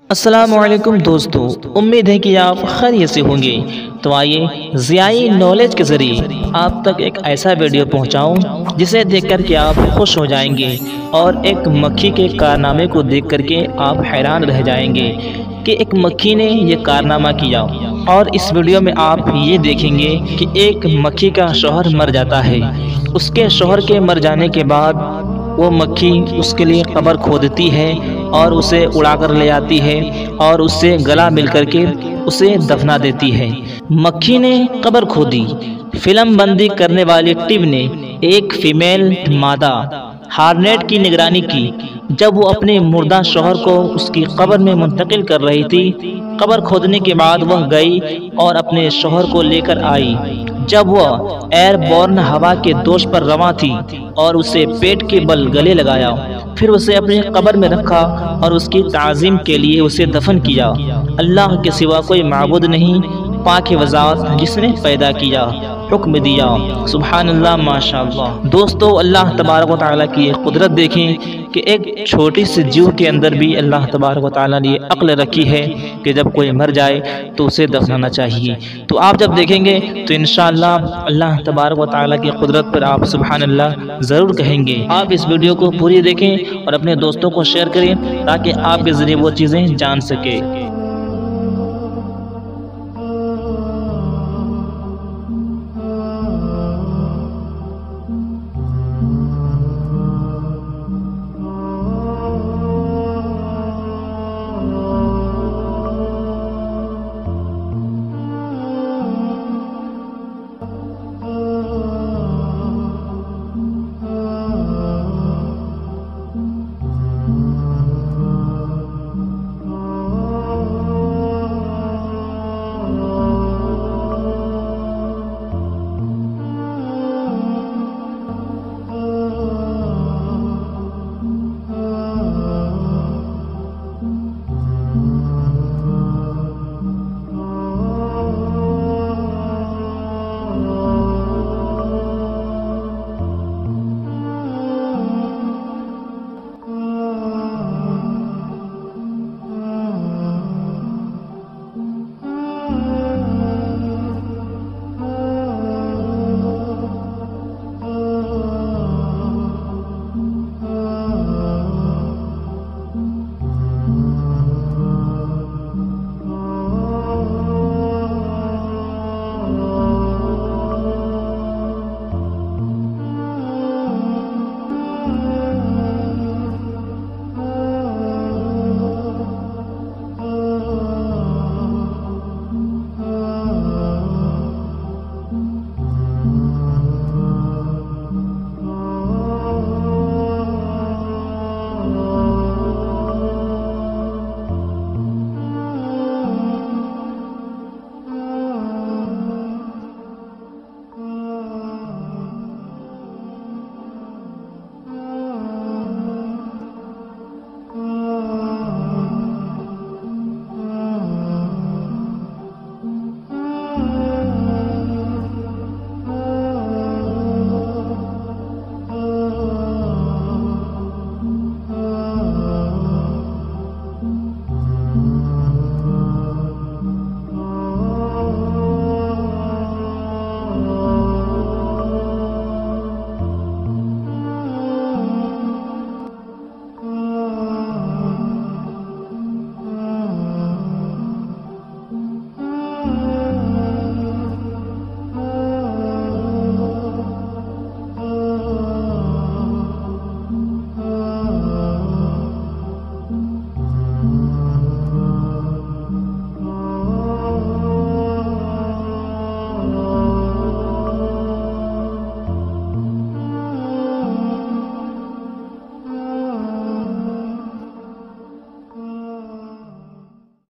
السلام علیکم دوستو، امید ہے کہ آپ خیریت سے ہوں گے۔ تو آئیے ضیائی نالج کے ذریعے آپ تک ایک ایسا ویڈیو پہنچاؤں جسے دیکھ کر کے آپ خوش ہو جائیں گے اور ایک مکھی کے کارنامے کو دیکھ کر کے آپ حیران رہ جائیں گے کہ ایک مکھی نے یہ کارنامہ کیا۔ اور اس ویڈیو میں آپ یہ دیکھیں گے کہ ایک مکھی کا شوہر مر جاتا ہے۔ اس کے شوہر کے مر جانے کے بعد وہ مکھی اس کے لیے قبر کھودتی ہے اور اسے اڑا کر لے آتی ہے اور اس سے گلا مل کر کے اسے دفنا دیتی ہے۔ مکھی نے قبر کھودی۔ فلم بندی کرنے والی ٹیم نے ایک فیمیل مادہ ہارنیٹ کی نگرانی کی۔ جب وہ اپنے مردہ شوہر کو اس کی قبر میں منتقل کر رہی تھی، قبر کھودنے کے بعد وہ گئی اور اپنے شوہر کو لے کر آئی۔ جب وہ ایئر بورن ہوا کے دوش پر رواں تھی اور اسے پیٹ کے بل گلے لگایا، پھر اسے اپنی قبر میں رکھا اور اس کی تعظیم کے لیے اسے دفن کیا۔ اللہ کے سوا کوئی معبود نہیں، پاک وذات جس نے پیدا کیا، حکم دیا۔ سبحان اللہ، ماشاء اللہ۔ دوستو، اللہ تبارک و تعالیٰ کی قدرت دیکھیں کہ ایک چھوٹی سی جیو کے اندر بھی اللہ تبارک و تعالیٰ نے عقل رکھی ہے کہ جب کوئی مر جائے تو اسے دفنانا چاہیے۔ تو آپ جب دیکھیں گے تو انشاءاللہ اللہ تبارک و تعالیٰ کی قدرت پر آپ سبحان اللہ ضرور کہیں گے۔ آپ اس ویڈیو کو پوری دیکھیں اور اپنے دوستوں کو شیئر کریں تاکہ آپ کے ذریعے وہ چیزیں جان سکے۔